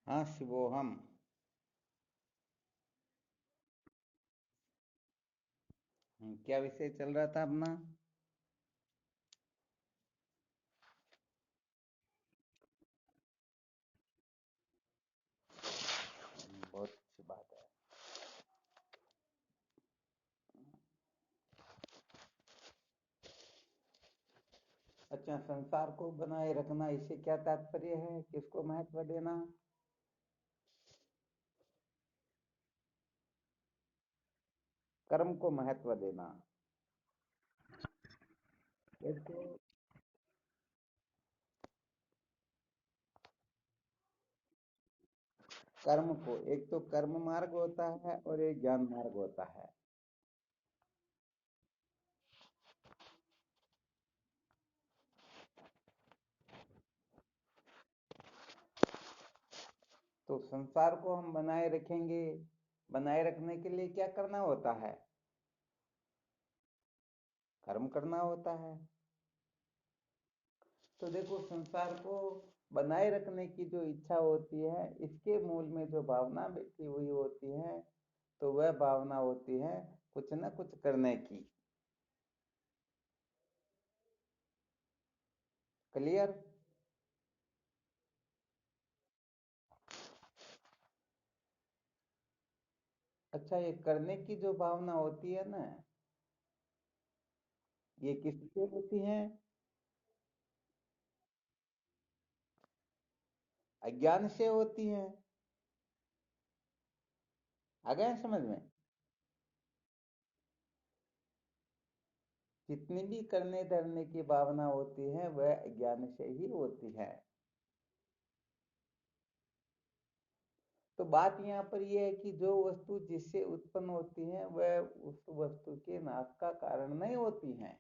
हाँ शिवोहम। क्या विषय चल रहा था अपना? बहुत अच्छी बात है। अच्छा, संसार को बनाए रखना, इससे क्या तात्पर्य है? किसको महत्व देना? कर्म को महत्व देना। एक तो कर्म को, एक तो कर्म मार्ग होता है और एक ज्ञान मार्ग होता है। तो संसार को हम बनाए रखेंगे, बनाए रखने के लिए क्या करना होता है? कर्म करना होता है। तो देखो, संसार को बनाए रखने की जो इच्छा होती है, इसके मूल में जो भावना बैठी हुई होती है, तो वह भावना होती है कुछ न कुछ करने की। क्लियर? अच्छा, ये करने की जो भावना होती है ना, ये किससे होती है? अज्ञान से होती है। आ गया समझ में? जितनी भी करने धरने की भावना होती है वह अज्ञान से ही होती है। तो बात यहाँ पर यह है कि जो वस्तु जिससे उत्पन्न होती है वह उस वस्तु के नाश का कारण नहीं होती है।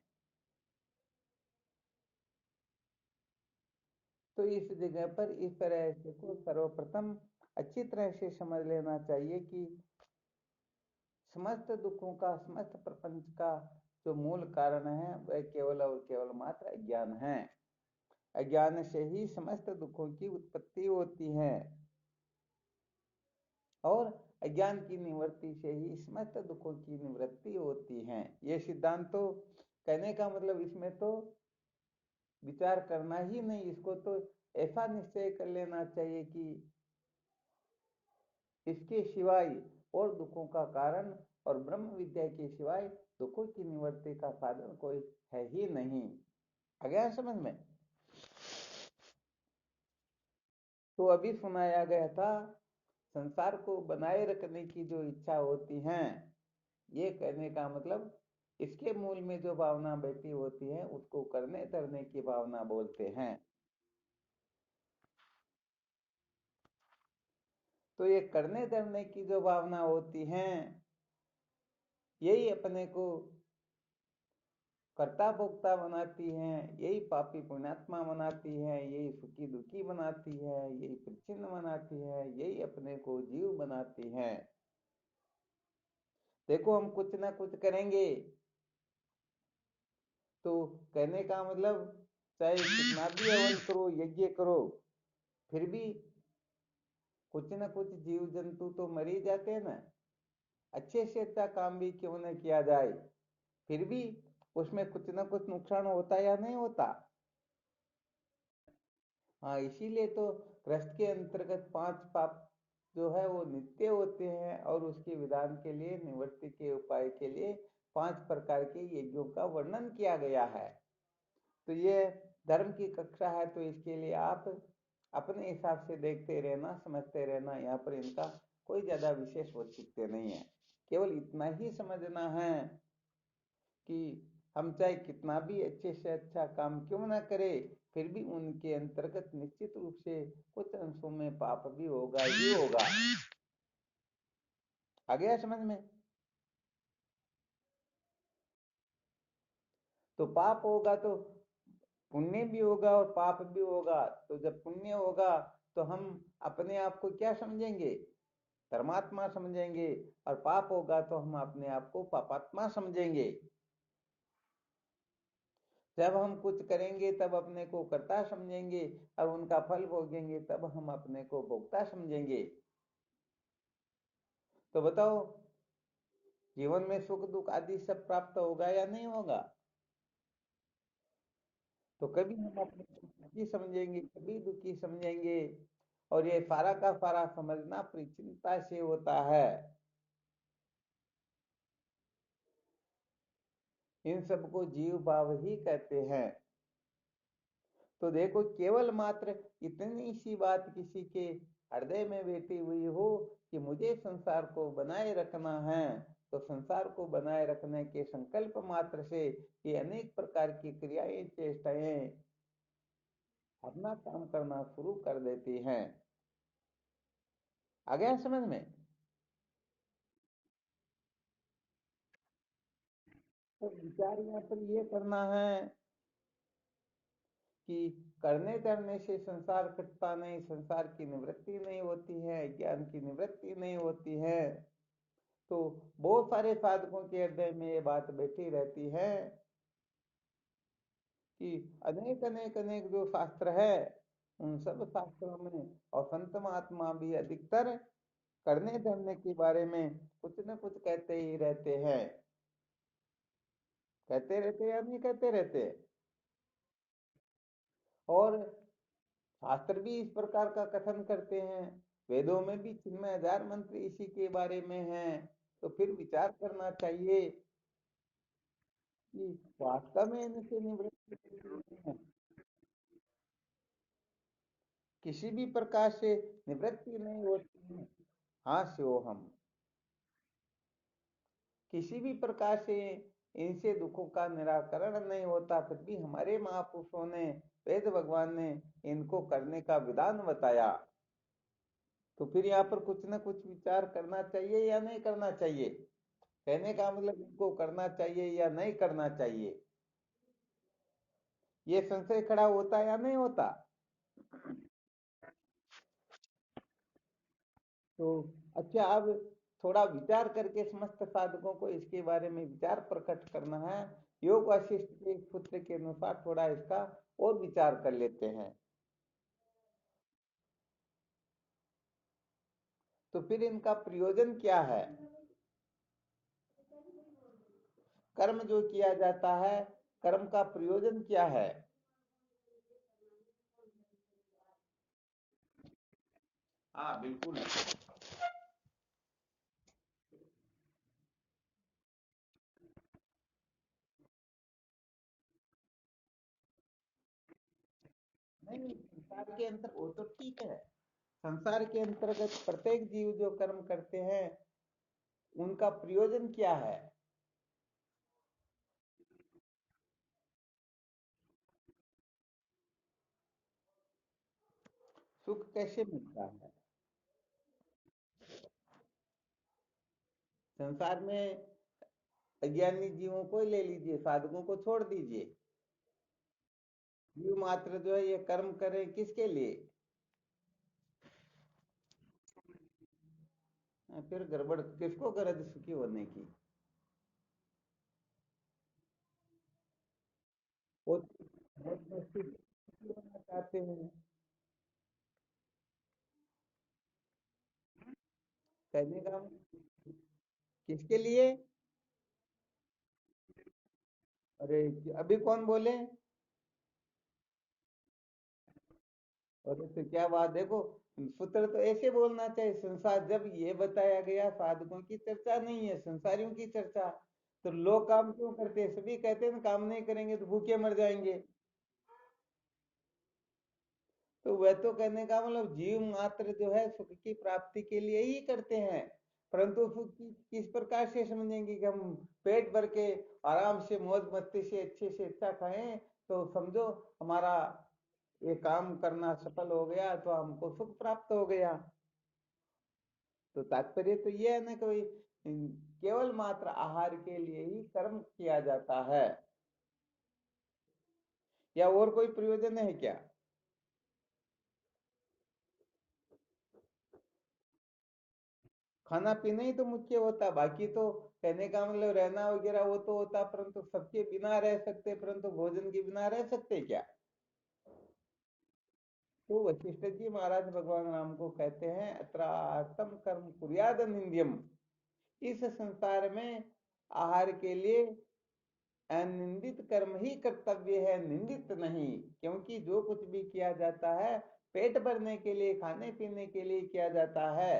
तो इस जगह पर इस तरह से को सर्वप्रथम अच्छी तरह से समझ लेना चाहिए कि समस्त दुखों का, समस्त प्रपंच का जो मूल कारण है वह केवल और केवल मात्र अज्ञान है। अज्ञान से ही समस्त दुखों की उत्पत्ति होती है और अज्ञान की निवृत्ति से ही समस्त दुखों की निवृत्ति होती है। ये सिद्धांत तो, कहने का मतलब इसमें तो विचार करना ही नहीं, इसको तो ऐसा निश्चय कर लेना चाहिए कि इसके सिवाय और दुखों का कारण और ब्रह्म विद्या के सिवाय दुखों की निवृत्ति का साधन कोई है ही नहीं। आ गया समझ में? तो अभी सुनाया गया था, संसार को बनाए रखने की जो इच्छा होती है, ये कहने का मतलब इसके मूल में जो भावना बैठी होती है उसको करने धरने की भावना बोलते हैं। तो ये करने धरने की जो भावना होती है, यही अपने को कर्ता भोक्ता बनाती है, यही पापी पुण्यात्मा बनाती है, यही सुखी दुखी बनाती है, यही प्रच्छन्न बनाती है, यही अपने को जीव बनाती है। देखो, हम कुछ ना कुछ करेंगे, तो कहने का मतलब चाहे कितना भी हवन करो, यज्ञ करो, फिर भी कुछ ना कुछ जीव जंतु तो मर ही जाते हैं ना। अच्छे से अच्छा काम भी क्यों न किया जाए, फिर भी उसमें कुछ ना कुछ नुकसान होता या नहीं होता? हाँ, इसीलिए तो कृष्ण के अंतर्गत पांच पाप जो है वो नित्य होते हैं और उसके विधान के लिए, निवृत्ति के उपाय के लिए पांच प्रकार के यज्ञों का वर्णन किया गया है। तो ये धर्म की कक्षा है, तो इसके लिए आप अपने हिसाब से देखते रहना, समझते रहना। यहाँ पर इनका कोई ज्यादा विशेष औचित्य नहीं है। केवल इतना ही समझना है कि हम चाहे कितना भी अच्छे से अच्छा काम क्यों ना करें, फिर भी उनके अंतर्गत निश्चित रूप से कुछ अंशों में पाप भी होगा ही होगा। आ गया समझ में? तो पाप होगा तो पुण्य भी होगा और पाप भी होगा। तो जब पुण्य होगा तो हम अपने आप को क्या समझेंगे? धर्मात्मा समझेंगे। और पाप होगा तो हम अपने आप को पापात्मा समझेंगे। जब हम कुछ करेंगे तब अपने को कर्ता समझेंगे, और उनका फल भोगेंगे तब हम अपने को भोक्ता समझेंगे। तो बताओ, जीवन में सुख दुख आदि सब प्राप्त होगा या नहीं होगा? तो कभी हम अपने को सुखी समझेंगे, कभी दुखी समझेंगे, और ये सारा का सारा समझना परिचिनता से होता है। इन सबको जीव भाव ही कहते हैं। तो देखो, केवल मात्र इतनी सी बात किसी के हृदय में बैठी हुई हो कि मुझे संसार को बनाए रखना है, तो संसार को बनाए रखने के संकल्प मात्र से ये अनेक प्रकार की क्रियाएं चेष्टाएं अपना काम करना शुरू कर देती हैं। आ गया समझ में? तो विचार यहाँ पर ये करना है कि करने करने से संसार कटता नहीं, संसार की निवृत्ति नहीं होती है, ज्ञान की निवृत्ति नहीं होती है। तो बहुत सारे साधकों के हृदय में ये बात बैठी रहती है कि अनेक अनेक अनेक जो शास्त्र है, उन सब शास्त्रों में और संत महात्मा भी अधिकतर करने धरने के बारे में कुछ न कुछ कहते ही रहते हैं। कहते रहते या नहीं कहते रहते? और शास्त्र भी इस प्रकार का कथन करते हैं। वेदों में भी चिन्मय हजार मंत्र इसी के बारे में हैं। तो फिर विचार करना चाहिए कि वास्तव में इनसे निवृत्ति नहीं है, किसी भी प्रकार से निवृत्ति नहीं होती है। हाँ स्यो हम किसी भी प्रकार से इनसे दुखों का निराकरण नहीं होता, फिर भी हमारे महापुरुषों ने, वेद भगवान ने इनको करने का विधान बताया। तो फिर यहाँ पर कुछ ना कुछ विचार करना चाहिए या नहीं करना चाहिए? कहने का मतलब इनको करना चाहिए या नहीं करना चाहिए, ये संशय खड़ा होता या नहीं होता? तो अच्छा, अब थोड़ा विचार करके समस्त साधकों को इसके बारे में विचार प्रकट करना है। योग वासिष्ठ के सूत्र के अनुसार थोड़ा इसका और विचार कर लेते हैं। तो फिर इनका प्रयोजन क्या है? कर्म जो किया जाता है, कर्म का प्रयोजन क्या है? हाँ बिल्कुल। नहीं, संसार के अंतर वो तो ठीक है। संसार के अंतर्गत प्रत्येक जीव जो कर्म करते हैं, उनका प्रयोजन क्या है? सुख कैसे मिलता है? संसार में अज्ञानी जीवों को ही ले लीजिए, साधकों को छोड़ दीजिए। जीव मात्र जो है ये कर्म करे किसके लिए? फिर गड़बड़ किसको गरज सुखी होने की? वो बहुत मस्ती सुखी होना चाहते हैं। कहने का किसके लिए? अरे, अभी कौन बोले? अरे तो क्या बात, देखो सूत्र तो ऐसे बोलना चाहिए, संसार जब ये बताया गया साधकों की चर्चा नहीं है, संसारियों की चर्चा। तो लोग काम क्यों करते हैं? सभी कहते हैं ना, काम नहीं करेंगे तो भूखे मर जाएंगे। तो वह तो कहने का मतलब जीव मात्र जो है सुख की प्राप्ति के लिए ही करते हैं। परंतु सुख की किस प्रकार से समझेंगे कि हम पेट भर के आराम से मौज मस्ती से अच्छे से अच्छा खाएं, तो समझो हमारा ये काम करना सफल हो गया, तो हमको सुख प्राप्त हो गया। तो तात्पर्य तो ये है ना कि भाई, केवल मात्र आहार के लिए ही कर्म किया जाता है, या और कोई प्रयोजन है क्या? खाना पीना ही तो मुख्य होता, बाकी तो कहने का मतलब रहना वगैरह वो तो होता, परंतु सबके बिना रह सकते, परंतु भोजन के बिना रह सकते क्या? तो वशिष्ठ जी महाराज भगवान राम को कहते हैं, अत्रातम कर्म कुर्याद निंद्यम, इस संसार में आहार के लिए अनिंदित कर्म ही कर्तव्य है, निंदित नहीं। क्योंकि जो कुछ भी किया जाता है पेट भरने के लिए, खाने पीने के लिए किया जाता है।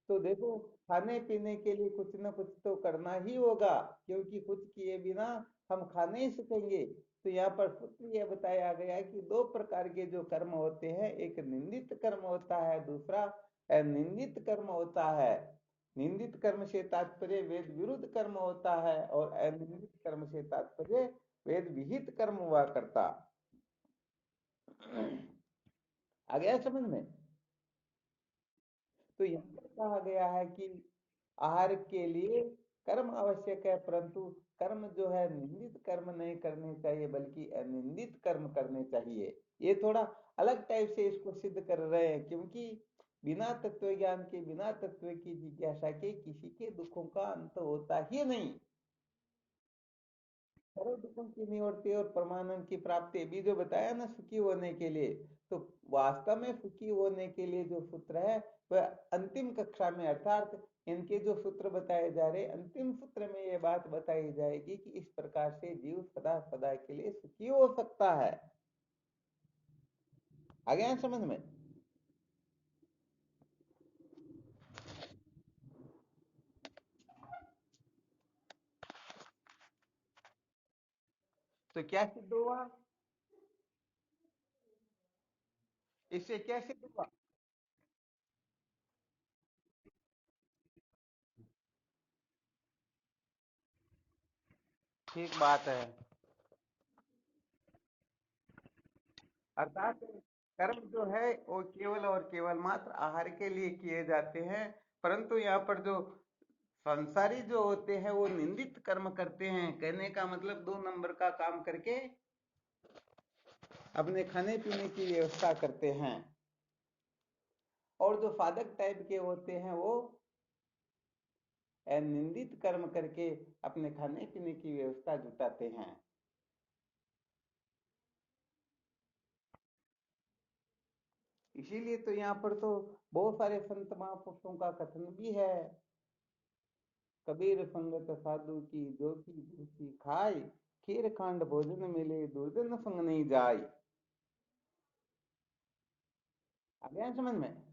तो देखो, खाने पीने के लिए कुछ ना कुछ तो करना ही होगा, क्योंकि कुछ किए बिना हम खा नहीं सकेंगे। तो यहाँ पर सूत्र यह बताया गया कि दो प्रकार के जो कर्म होते हैं, एक निंदित कर्म होता है, दूसरा अनिंदित कर्म होता है। निंदित कर्म से तात्पर्य वेद विरुद्ध कर्म होता है, और अनिंदित कर्म से तात्पर्य वेद विहित कर्म हुआ करता। आ गया समझ में? तो यहाँ पर कहा गया है कि आहार के लिए कर्म आवश्यक है, परंतु कर्म जो है निंदित कर्म नहीं करने चाहिए, बल्कि अनिंदित कर्म करने चाहिए। ये थोड़ा अलग टाइप से इसको सिद्ध कर रहे हैं, क्योंकि बिना तत्व ज्ञान के, बिना तत्व की जिज्ञासा के किसी के दुखों का अंत होता ही नहीं। सर्व दुखों की निवृत्ति और परमानंद की प्राप्ति भी जो बताया ना, सुखी होने के लिए, तो वास्तव में सुखी होने के लिए जो सूत्र है वह अंतिम कक्षा में, अर्थात इनके जो सूत्र बताए जा रहे, अंतिम सूत्र में ये बात बताई जाएगी कि इस प्रकार से जीव सदा सदा के लिए सुखी हो सकता है। आ गया समझ में? तो क्या सिद्ध हुआ? इससे क्या सिद्ध हुआ? ठीक बात है। अर्थात कर्म जो है वो केवल और केवल मात्र आहार के लिए किए जाते हैं, परंतु यहाँ पर जो संसारी जो होते हैं वो निंदित कर्म करते हैं, कहने का मतलब 2 नंबर का काम करके अपने खाने पीने की व्यवस्था करते हैं। और जो साधक टाइप के होते हैं वो निंदित कर्म करके अपने खाने पीने की व्यवस्था जुटाते हैं। इसीलिए तो यहाँ पर तो बहुत सारे संत महापुरुषों का कथन भी है, कबीर संगत साधु की जो की दूसरी खाए, खीर खांड भोजन मिले दुर्जन संग नहीं जाए। आ गया समझ में?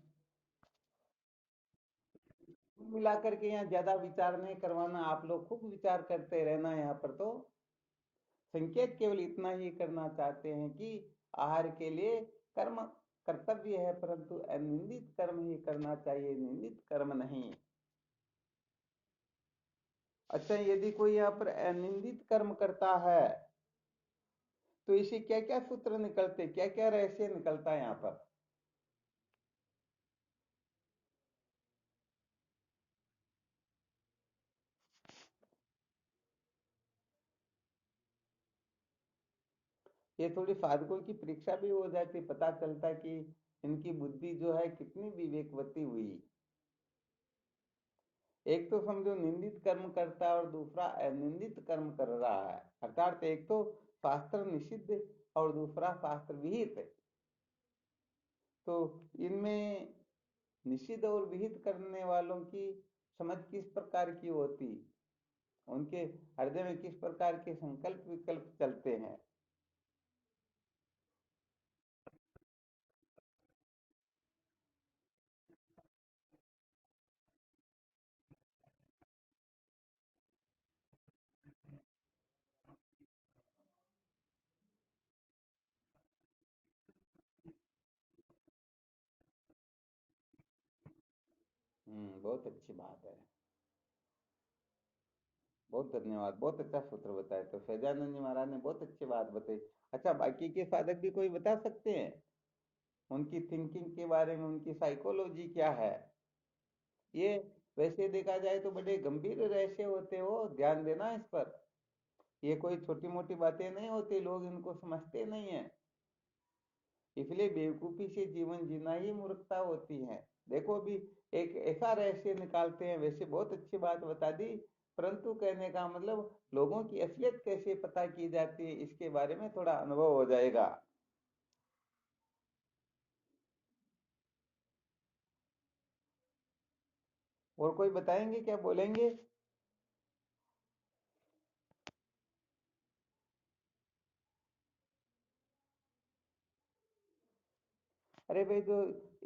मिला करके यहाँ ज्यादा विचार नहीं करवाना, आप लोग खूब विचार करते रहना। यहाँ पर तो संकेत केवल इतना ही करना चाहते हैं कि आहार के लिए कर्म कर्तव्य है, परंतु अनिंदित कर्म ही करना चाहिए, निंदित कर्म नहीं। अच्छा, यदि कोई यहाँ पर अनिंदित कर्म करता है तो इसे क्या क्या सूत्र निकलते, क्या क्या रहस्य निकलता है यहाँ पर? ये थोड़ी साधकों की परीक्षा भी हो जाती, पता चलता है कि इनकी बुद्धि जो है कितनी विवेकवती हुई। एक तो समझो निंदित कर्म करता है और दूसरा अनिंदित कर्म कर रहा है, अर्थात एक तो शास्त्र निषिद्ध और दूसरा शास्त्र विहित। तो इनमें निषिद्ध और विहित करने वालों की समझ किस प्रकार की होती, उनके हृदय में किस प्रकार के संकल्प विकल्प चलते हैं? बहुत अच्छी बात है। बहुत धन्यवाद, बहुत अच्छा सूत्र बताया। तो सहजानंद जी महाराज ने बहुत अच्छी बात बताई। अच्छा, बाकी के साधक भी कोई बता सकते हैं उनकी थिंकिंग के बारे में, उनकी साइकोलॉजी क्या है? ये वैसे देखा जाए तो बड़े गंभीर रहस्य होते हो, ध्यान देना इस पर। ये कोई छोटी मोटी बातें नहीं होती, लोग इनको समझते नहीं है, इसलिए बेवकूफी से जीवन जीना ही मूर्खता होती है। देखो अभी एक ऐसा रहस्य निकालते हैं। वैसे बहुत अच्छी बात बता दी, परंतु कहने का मतलब लोगों की असलियत कैसे पता की जाती है इसके बारे में थोड़ा अनुभव हो जाएगा। और कोई बताएंगे, क्या बोलेंगे? अरे भाई, जो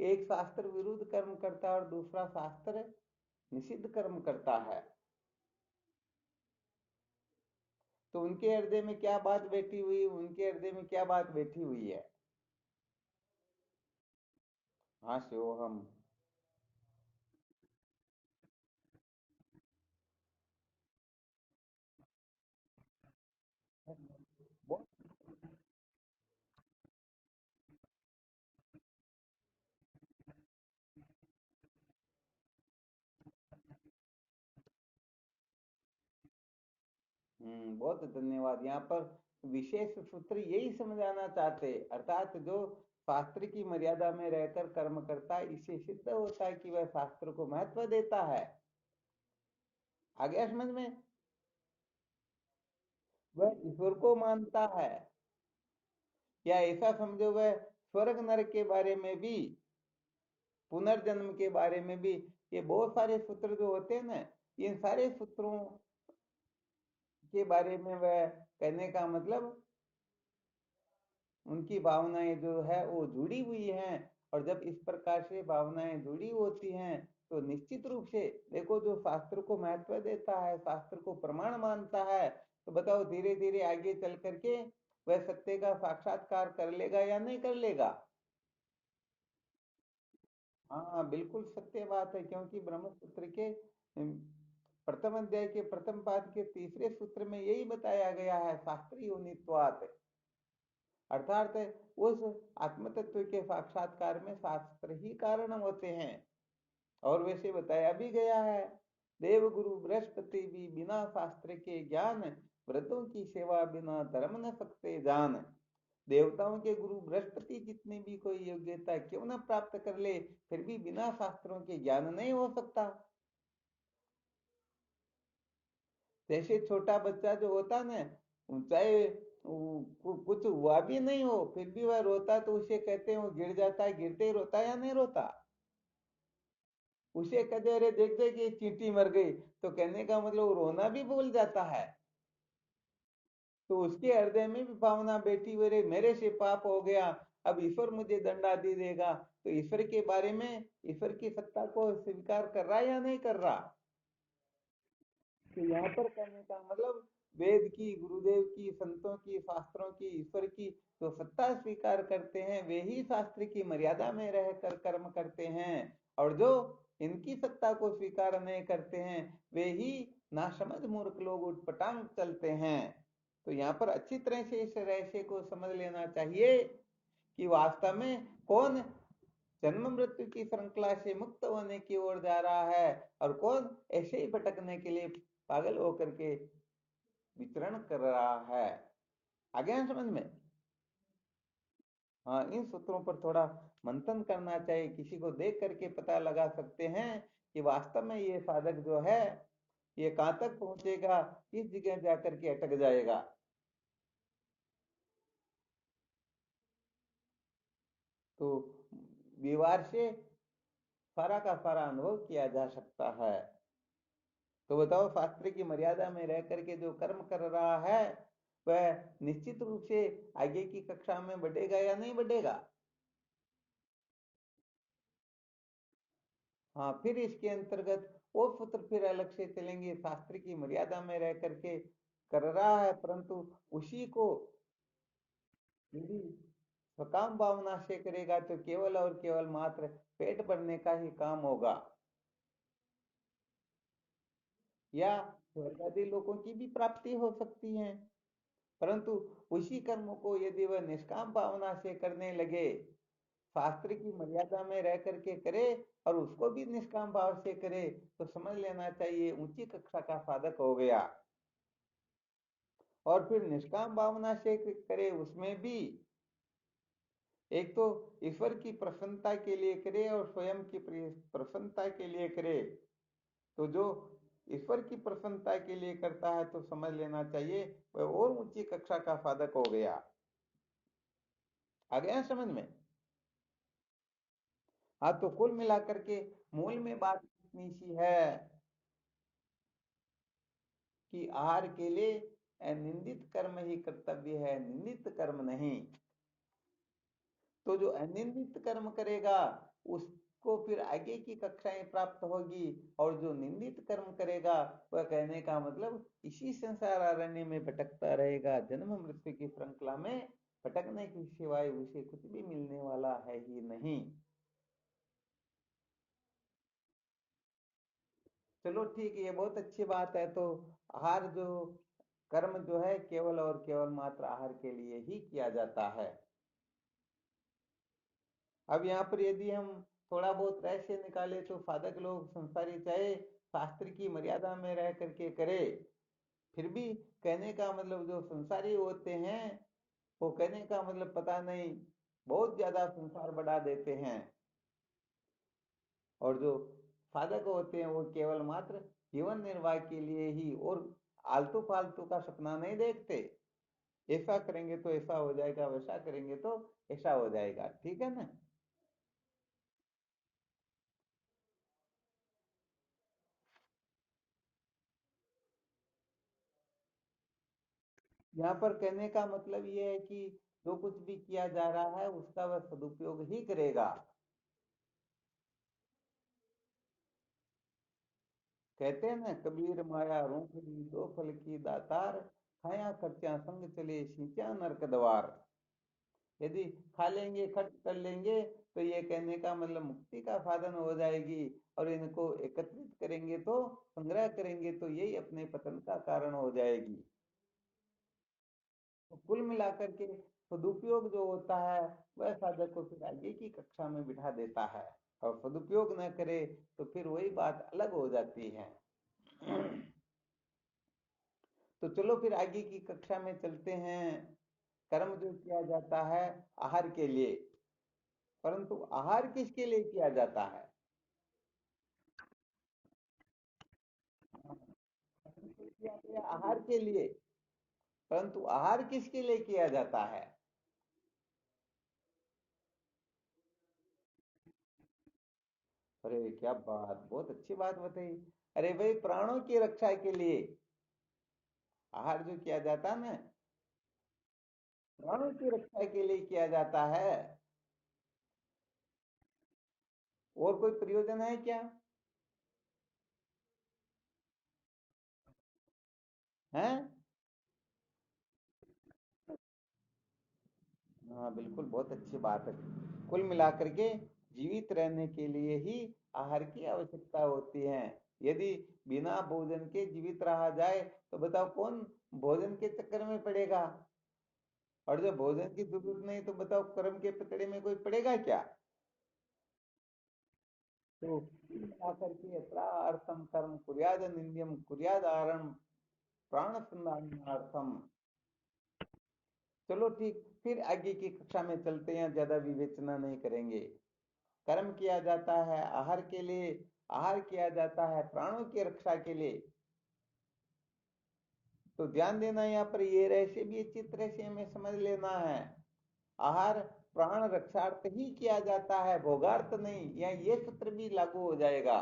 एक शास्त्र विरुद्ध कर्म करता है और दूसरा शास्त्र निषिद्ध कर्म करता है, तो उनके हृदय में क्या बात बैठी हुई, उनके हृदय में क्या बात बैठी हुई है? हाँ शिवोहम। बहुत धन्यवाद। यहाँ पर विशेष सूत्र यही समझाना चाहते, अर्थात जो शास्त्र की मर्यादा में रहकर कर्म करता है, इससे सिद्ध होता है कि वह शास्त्र को महत्व देता है। आ गया समझ में? वह ईश्वर को मानता है, या ऐसा समझो वह स्वर्ग नरक के बारे में भी, पुनर्जन्म के बारे में भी, ये बहुत सारे सूत्र जो होते हैं ना, इन सारे सूत्रों के बारे में वह कहने का मतलब उनकी भावनाएं जो है वो जुड़ी हुई हैं। और जब इस प्रकार से भावनाएं जुड़ी होती हैं, तो निश्चित रूप से देखो, जो शास्त्र को महत्व देता है, शास्त्र को प्रमाण मानता है, तो बताओ धीरे धीरे आगे चल करके वह सत्य का साक्षात्कार कर लेगा या नहीं कर लेगा? हाँ बिल्कुल सत्य बात है, क्योंकि ब्रह्मसूत्र के प्रथम अध्याय के प्रथम पाद के तीसरे सूत्र में यही बताया गया है, शास्त्रीय योनित्वात्, अर्थात उस आत्म तत्व के साक्षात्कार में शास्त्र ही कारण होते हैं। और वैसे बताया भी गया है, देव गुरु बृहस्पति भी बिना शास्त्र के ज्ञान, व्रतों की सेवा बिना धर्म न सकते जान। देवताओं के गुरु बृहस्पति जितनी भी कोई योग्यता क्यों न प्राप्त कर ले, फिर भी बिना शास्त्रों के ज्ञान नहीं हो सकता। जैसे छोटा बच्चा जो होता ना, चाहे कुछ हुआ भी नहीं हो फिर भी वह रोता, तो उसे कहते हैं वो गिर जाता है, गिरते ही रोता या नहीं रोता? उसे कहते अरे देख देख ये चींटी मर गई, तो कहने का मतलब वो रोना भी भूल जाता है। तो उसके हृदय में भी भावना बैठी हुई रे, मेरे से पाप हो गया, अब ईश्वर मुझे दंडा दे देगा, तो ईश्वर के बारे में, ईश्वर की सत्ता को स्वीकार कर रहा है या नहीं कर रहा? तो यहाँ पर कहने का मतलब वेद की, गुरुदेव की, संतों की, शास्त्रों की, ईश्वर की जो सत्ता स्वीकार करते हैं, वे ही शास्त्र की मर्यादा में रहकर कर्म करते हैं। और जो इनकी सत्ता को स्वीकार नहीं करते हैं, वे ही नासमझ मूर्ख लोग उटपटांग चलते हैं। तो यहाँ पर अच्छी तरह से इस रहस्य को समझ लेना चाहिए कि वास्तव में कौन जन्म मृत्यु की श्रृंखला से मुक्त होने की ओर जा रहा है, और कौन ऐसे ही भटकने के लिए पागल होकर के विचरण कर रहा है। आ गया ना समझ में? हाँ, इन सूत्रों पर थोड़ा मंथन करना चाहिए, किसी को देख करके पता लगा सकते हैं कि वास्तव में ये साधक जो है ये कहाँ तक पहुंचेगा, किस जगह जाकर के अटक जाएगा। तो व्यवहार से सारा का सारा अनुभव किया जा सकता है। तो बताओ, शास्त्र की मर्यादा में रह करके जो कर्म कर रहा है, वह निश्चित रूप से आगे की कक्षा में बढ़ेगा या नहीं बढ़ेगा? हाँ, फिर इसके अंतर्गत वो सूत्र फिर अलग से चलेंगे, शास्त्र की मर्यादा में रह करके कर रहा है, परंतु उसी को यदि स्वकाम भावना से करेगा तो केवल और केवल मात्र पेट भरने का ही काम होगा, या स्वर्ग आदि लोगों की भी प्राप्ति हो सकती है। परंतु उसी कर्म को यदि वह निष्काम भावना से करने लगे, शास्त्र की मर्यादा में रह करके करे, और उसको भी निष्काम भाव से करे, तो समझ लेना चाहिए ऊंची कक्षा का साधक हो गया। और फिर निष्काम भावना से करे उसमें भी एक तो ईश्वर की प्रसन्नता के लिए करे और स्वयं की प्रसन्नता के लिए करे। तो जो ईश्वर की प्रसन्नता के लिए करता है तो समझ लेना चाहिए वह और ऊंची कक्षा का साधक हो गया। आ गया समझ में? हाँ, तो कुल मिलाकर के मूल में बात इतनी सी है कि आहार के लिए निंदित कर्म ही कर्तव्य है, निंदित कर्म नहीं। तो जो अनिंदित कर्म करेगा उसको फिर आगे की कक्षाएं प्राप्त होगी, और जो निंदित कर्म करेगा वह कहने का मतलब इसी संसार अरण्य में भटकता रहेगा, जन्म मृत्यु की श्रृंखला में भटकने की सिवाय उसे कुछ भी मिलने वाला है ही नहीं। चलो ठीक है, ये बहुत अच्छी बात है। तो आहार जो कर्म जो है केवल और केवल मात्र आहार के लिए ही किया जाता है। अब यहाँ पर यदि हम थोड़ा बहुत रहस्य निकाले तो साधक लोग संसारी चाहे शास्त्र की मर्यादा में रह करके करे, फिर भी कहने का मतलब जो संसारी होते हैं वो कहने का मतलब पता नहीं बहुत ज्यादा संसार बढ़ा देते हैं, और जो साधक होते हैं वो केवल मात्र जीवन निर्वाह के लिए ही, और आलतू फालतू का सपना नहीं देखते। ऐसा करेंगे तो ऐसा हो जाएगा, वैसा करेंगे तो ऐसा हो जाएगा, ठीक है ना? यहाँ पर कहने का मतलब ये है कि जो कुछ भी किया जा रहा है उसका वह सदुपयोग ही करेगा। कहते हैं ना, कबीर माया रूखड़ी दो फल की दातार, खाया खर्चा संग चले सींचा नरक द्वार। यदि खा लेंगे खर्च कर लेंगे तो ये कहने का मतलब मुक्ति का साधन हो जाएगी, और इनको एकत्रित करेंगे तो संग्रह करेंगे तो यही अपने पतन का कारण हो जाएगी। तो कुल मिलाकर के सदुपयोग जो होता है वह साधक को फिर आगे की कक्षा में बिठा देता है, और सदुपयोग न करे तो फिर वही बात अलग हो जाती है। तो चलो फिर आगे की कक्षा में चलते हैं। कर्म जो किया जाता है आहार के लिए, परंतु आहार किसके लिए किया जाता है? किया गया आहार के लिए, परंतु आहार किसके लिए किया जाता है? अरे क्या बात, बहुत अच्छी बात बताई। अरे भाई, प्राणों की रक्षा के लिए आहार जो किया जाता है ना, प्राणों की रक्षा के लिए किया जाता है। और कोई प्रयोजन है क्या? है? हाँ बिल्कुल, बहुत अच्छी बात है। कुल मिलाकर के जीवित रहने के लिए ही आहार की आवश्यकता होती है। यदि बिना भोजन के जीवित रहा जाए तो बताओ कौन भोजन के चक्कर में पड़ेगा? और जब भोजन की जरूरत नहीं तो बताओ कर्म के पकड़े में कोई पड़ेगा क्या? तो कुल मिलाकर के यत्रार्थम कर्म कुर्याद निंद्यम कुर्याद आहारम प्राण संधारणार्थम। चलो ठीक, फिर आगे की कक्षा में चलते हैं, ज्यादा विवेचना नहीं करेंगे। कर्म किया जाता है आहार के लिए, आहार किया जाता है प्राणों की रक्षा के लिए। तो ध्यान देना, यहाँ पर ये रहस्य भी अच्छी तरह से हमें समझ लेना है। आहार प्राण रक्षार्थ ही किया जाता है, भोगार्थ नहीं। या ये सूत्र भी लागू हो जाएगा।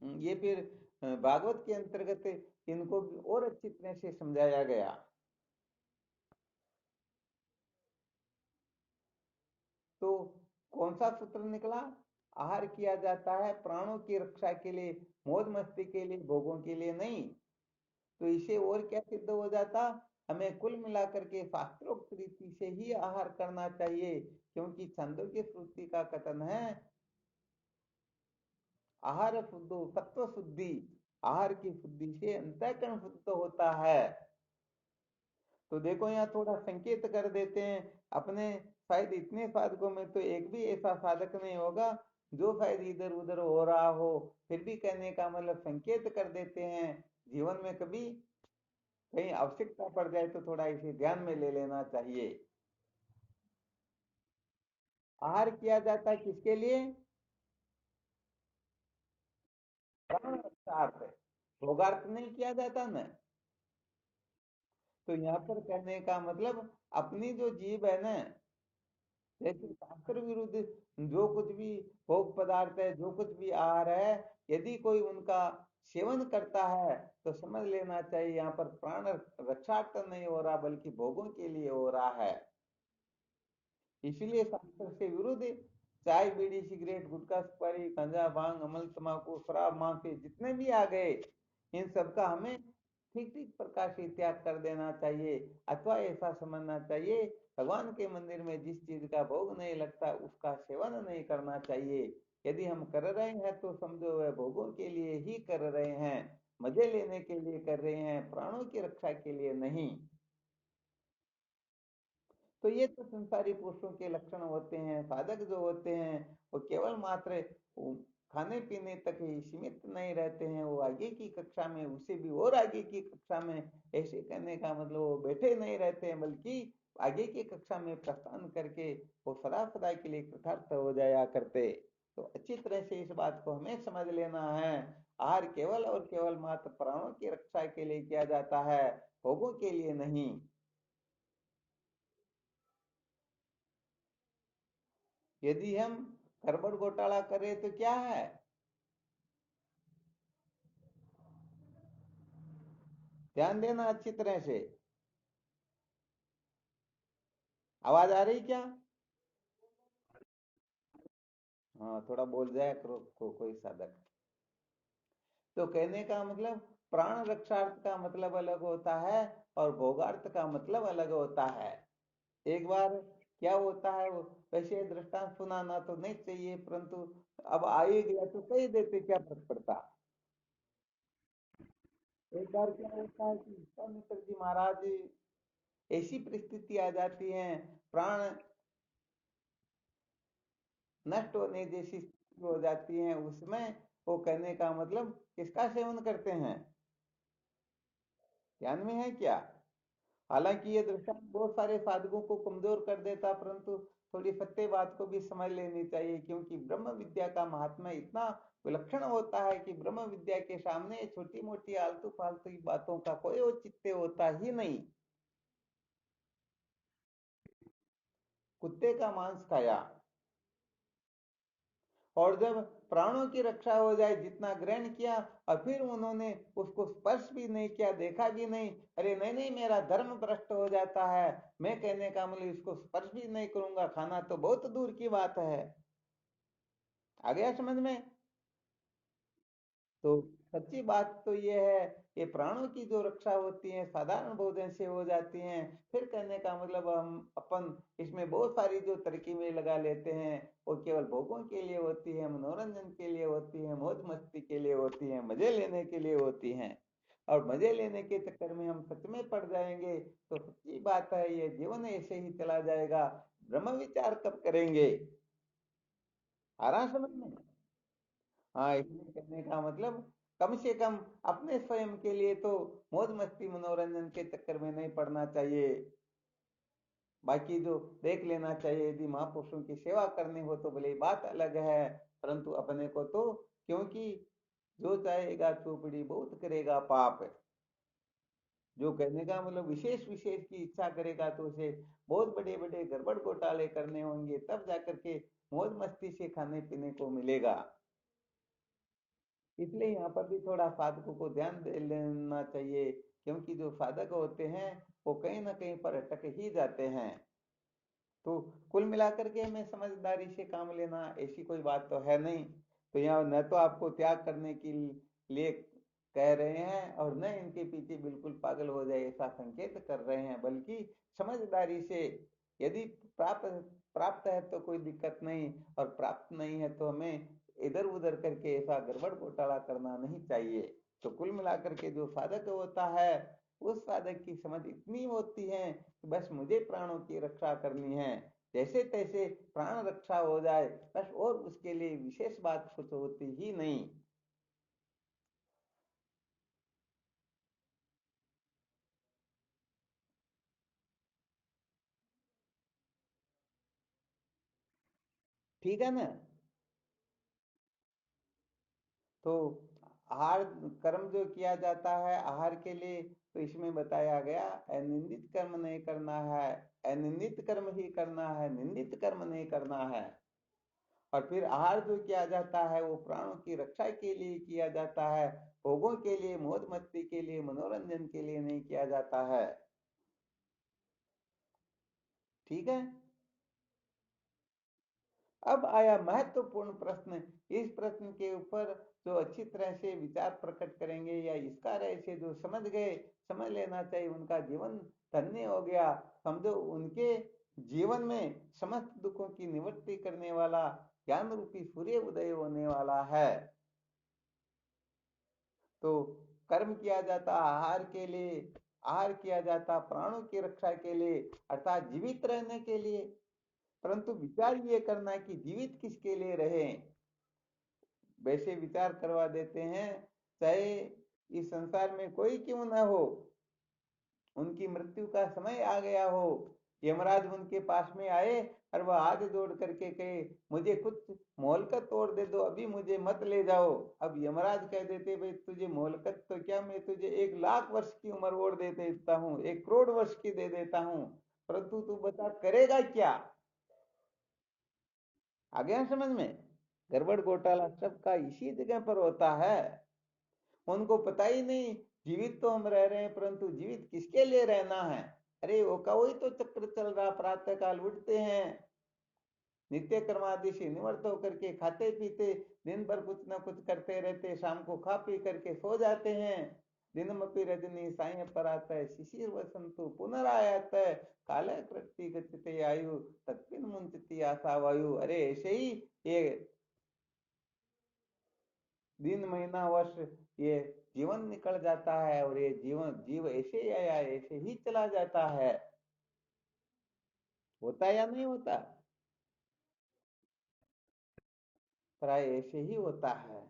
ये फिर भागवत के अंतर्गत इनको भी और अच्छी तरह से समझाया गया। तो कौन सा सूत्र निकला? आहार किया जाता है प्राणों की रक्षा के लिए, मौज मस्ती के लिए, भोगों के लिए नहीं। तो इसे और क्या सिद्ध हो जाता? हमें कुल मिलाकर के शास्त्रोक्त रीति से ही आहार करना चाहिए, क्योंकि छंदोग्य श्रुति का कथन है, आहार शुद्धो सत्व शुद्धि। आहार की शुद्धि से अंतःकरण शुद्ध होता है। तो देखो यहाँ थोड़ा संकेत कर देते हैं अपने, शायद इतने साधकों में तो एक भी ऐसा साधक नहीं होगा जो शायद इधर उधर हो रहा हो, फिर भी कहने का मतलब संकेत कर देते हैं। जीवन में कभी कहीं आवश्यकता पड़ जाए तो थोड़ा इसे ध्यान में ले लेना चाहिए। आहार किया जाता है किसके लिए? प्राण रक्षार्थ। भोगार्थ नहीं किया जाता ना। तो यहाँ पर कहने का मतलब अपनी जो जीव है ना, जैसे शास्त्र विरुद्ध जो कुछ भी भोग पदार्थ है, जो कुछ भी आहार है, यदि कोई उनका सेवन करता है तो समझ लेना चाहिए यहाँ पर प्राण रक्षार्थ नहीं हो रहा बल्कि भोगों के लिए हो रहा है। इसलिए शास्त्र से विरुद्ध चाय बीड़ी सिगरेट गुटखा सुपारी गांजा भांग अमल तमाकू शराब माफी जितने भी आ गए, इन सब का हमें ठीक ठीक प्रकार से त्याग कर देना चाहिए। अथवा ऐसा समझना चाहिए भगवान के मंदिर में जिस चीज का भोग नहीं लगता उसका सेवन नहीं करना चाहिए। यदि हम कर रहे हैं तो समझो वह भोगों के लिए ही कर रहे हैं, मजे लेने के लिए कर रहे हैं, प्राणों की रक्षा के लिए नहीं। तो ये तो संसारी पुरुषों के लक्षण होते हैं। साधक जो होते हैं वो केवल मात्र वो खाने पीने तक ही सीमित नहीं रहते हैं, वो आगे की कक्षा में, उसे भी और आगे की कक्षा में, ऐसे कहने का मतलब वो बैठे नहीं रहते हैं बल्कि आगे की कक्षा में प्रस्थान करके वो सदा सदा के लिए कृतार्थ हो जाया करते। तो अच्छी तरह से इस बात को हमें समझ लेना है। आहार केवल और केवल मात्र प्राणों की रक्षा के लिए किया जाता है, भोगों के लिए नहीं। यदि हम गड़बड़ घोटाला करें तो क्या है? ध्यान देना अच्छी तरह से। आवाज आ रही क्या? हाँ, थोड़ा बोल जाए करो कोई साधक। तो कहने का मतलब प्राण रक्षार्थ का मतलब अलग होता है और भोगार्थ का मतलब अलग होता है। एक बार क्या होता है वो, वैसे दृष्टांत सुनाना तो नहीं चाहिए परंतु अब आ ही गया तो कह देते, क्या फर्क पड़ता। एक बार क्या होता है कि विश्वामित्र जी महाराज, ऐसी परिस्थिति आ जाती है, प्राण नष्ट होने जैसी स्थिति हो जाती है, उसमें वो कहने का मतलब किसका सेवन करते हैं? ध्यान में है क्या? हालांकि ये दृष्टांत बहुत सारे साधकों को कमजोर कर देता परंतु थोड़ी सत्य बात को भी समझ लेनी चाहिए, क्योंकि ब्रह्म विद्या का महात्मा इतना विलक्षण होता है कि ब्रह्म विद्या के सामने छोटी मोटी आलतू फालतू की बातों का कोई औचित्य होता ही नहीं। कुत्ते का मांस खाया और जब प्राणों की रक्षा हो जाए जितना ग्रहण किया, और फिर उन्होंने उसको स्पर्श भी नहीं किया, देखा भी नहीं, अरे नहीं नहीं मेरा धर्म भ्रष्ट हो जाता है, मैं कहने का मतलब इसको स्पर्श भी नहीं करूंगा, खाना तो बहुत दूर की बात है। आ गया समझ में? तो सच्ची बात तो ये है, ये प्राणों की जो रक्षा होती है साधारण भोजन से हो जाती है। फिर कहने का मतलब हम अपन इसमें बहुत सारी जो तरकीबें लगा लेते हैं वो केवल भोगों के लिए होती है, मनोरंजन के लिए होती है, मौज मस्ती के लिए होती है, मजे लेने के लिए होती हैं। और मजे लेने के चक्कर में हम सच में पड़ जाएंगे तो सच्ची बात है ये जीवन ऐसे ही चला जाएगा। ब्रह्म विचार कब करेंगे? आ रहा समझ में? हाँ, इसलिए कहने का मतलब कम से कम अपने स्वयं के लिए तो मौज मस्ती मनोरंजन के चक्कर में नहीं पड़ना चाहिए। बाकी जो देख लेना चाहिए, यदि महापुरुषों की सेवा करनी हो तो भले बात अलग है, परंतु अपने को तो, क्योंकि जो चाहेगा चोपड़ी बहुत करेगा पाप। जो कहने का मतलब विशेष विशेष की इच्छा करेगा तो उसे बहुत बड़े बड़े गड़बड़ घोटाले करने होंगे, तब जाकर के मौज मस्ती से खाने पीने को मिलेगा। इसलिए यहाँ पर भी थोड़ा साधकों को ध्यान दे लेना चाहिए, क्योंकि जो साधक होते हैं वो कहीं ना कहीं पर अटक ही जाते हैं। तो कुल मिलाकर के हमें समझदारी से काम लेना, ऐसी कोई बात तो है नहीं। तो यहाँ न तो आपको त्याग करने के लिए कह रहे हैं और न इनके पीछे बिल्कुल पागल हो जाए ऐसा संकेत कर रहे हैं, बल्कि समझदारी से, यदि प्राप्त प्राप्त है तो कोई दिक्कत नहीं, और प्राप्त नहीं है तो हमें इधर उधर करके ऐसा गड़बड़ घोटाला करना नहीं चाहिए। तो कुल मिलाकर के जो साधक होता है उस साधक की समझ इतनी होती है कि बस मुझे प्राणों की रक्षा करनी है, जैसे तैसे प्राण रक्षा हो जाए बस, और उसके लिए विशेष बात कुछ होती ही नहीं। ठीक है ना। तो आहार कर्म जो किया जाता है आहार के लिए, तो इसमें बताया गया अनिंदित कर्म नहीं करना है, अनिंदित कर्म ही करना है, निंदित कर्म नहीं करना है। और फिर आहार जो किया जाता है वो प्राणों की रक्षा के लिए किया जाता है, भोगों के लिए, मौज मस्ती के लिए, मनोरंजन के लिए नहीं किया जाता है। ठीक है। अब आया महत्वपूर्ण प्रश्न। इस प्रश्न के ऊपर जो अच्छी तरह से विचार प्रकट करेंगे या इस कार्य से जो समझ गए, समझ लेना चाहिए उनका जीवन धन्य हो गया। समझो उनके जीवन में समस्त दुखों की निवृत्ति करने वाला ज्ञान रूपी सूर्य उदय होने वाला है। तो कर्म किया जाता आहार के लिए, आहार किया जाता प्राणों की रक्षा के लिए, अर्थात जीवित रहने के लिए। परंतु विचार ये करना कि जीवित किसके लिए रहे। वैसे विचार करवा देते हैं, चाहे इस संसार में कोई क्यों ना हो, उनकी मृत्यु का समय आ गया हो, यमराज उनके पास में आए और वह हाथ जोड़ करके कहे मुझे कुछ मोहलकत तोड़ दे दो, अभी मुझे मत ले जाओ। अब यमराज कह देते भाई तुझे मोहलकत तो क्या, मैं तुझे 1 लाख वर्ष की उम्र और दे देता हूँ, 1 करोड़ वर्ष की दे देता हूँ, परंतु तू बता करेगा क्या। आ गया समझ में। गड़बड़ घोटाला सबका इसी जगह पर होता है। उनको पता ही नहीं, जीवित तो हम रह रहे हैं परंतु जीवित किसके लिए रहना है। अरे वो का वही तो चक्र चल रहा, प्रातः काल उठते हैं, नित्य कर्मादि से निवृत्त होकर के खाते पीते दिन भर कुछ ना कुछ करते रहते, शाम को खा पी करके सो जाते हैं। दिनमपि रजनी साय परात शिशिर वसंतु पुनरायात काले प्रति गच्छते आयु तत्पिन मुंचती आशा वायु। अरे ऐसे ही ये दिन महीना वर्ष ये जीवन निकल जाता है, और ये जीव ऐसे ही आया ऐसे ही चला जाता है। होता या नहीं होता। प्राय ऐसे ही होता है।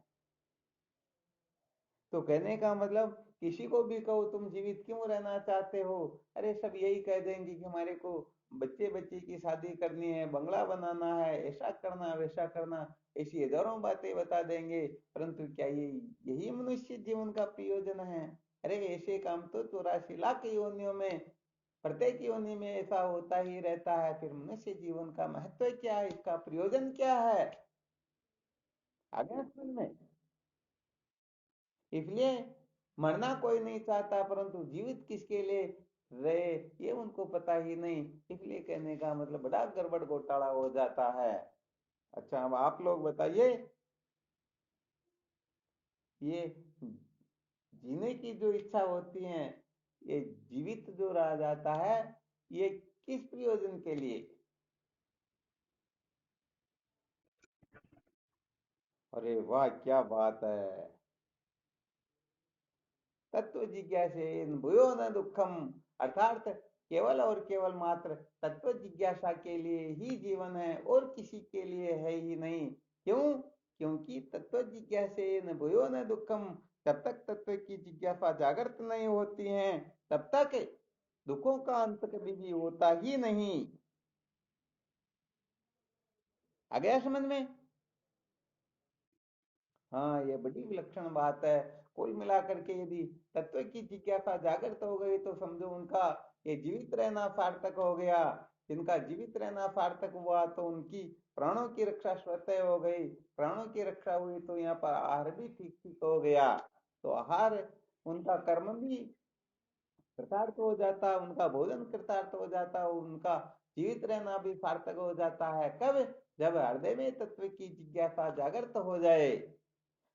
तो कहने का मतलब किसी को भी कहो तुम जीवित क्यों रहना चाहते हो, अरे सब यही कह देंगे कि हमारे को बच्चे बच्चे की शादी करनी है, बंगला बनाना है, ऐसा करना वैसा करना, ऐसी हजारों बातें बता देंगे। परंतु क्या ये यही मनुष्य जीवन का प्रयोजन है। अरे ऐसे काम तो 84 लाख योनियों में प्रत्येक योनि में ऐसा होता ही रहता है। फिर मनुष्य जीवन का महत्व क्या है, इसका प्रयोजन क्या है। आगे समझ में। इसलिए मरना कोई नहीं चाहता, परंतु जीवित किसके लिए रहे ये उनको पता ही नहीं। इसलिए कहने का मतलब बड़ा गड़बड़ घोटाला हो जाता है। अच्छा अब आप लोग बताइए, ये जीने की जो इच्छा होती है, ये जीवित जो रहा जाता है, ये किस प्रयोजन के लिए। अरे वाह क्या बात है। तत्व जिज्ञासेन भूयो न दुखम, अर्थात केवल और केवल मात्र तत्व जिज्ञासा के लिए ही जीवन है और किसी के लिए है ही नहीं। क्यों? क्योंकि तत्व जिज्ञासेन भूयो न दुखम, जब तक तत्व की जिज्ञासा जागृत नहीं होती है तब तक दुखों का अंत कभी भी होता ही नहीं। आ गया समझ में। हाँ ये बड़ी विलक्षण बात है। कुल मिलाकर के यदि तत्व की जिज्ञासा जागृत हो गई तो समझो उनका ये जीवित रहना सार्थक हो गया। जिनका जीवित रहना सार्थक हुआ तो उनकी प्राणों की रक्षा स्वतः हो गई। प्राणों की रक्षा हुई तो यहाँ पर आहार भी ठीक ठीक हो गया। तो आहार उनका कर्म भी कृतार्थ हो जाता, उनका भोजन कृतार्थ हो जाता, उनका जीवित रहना भी सार्थक हो जाता है। कब? जब हृदय में तत्व की जिज्ञासा जागृत हो जाए।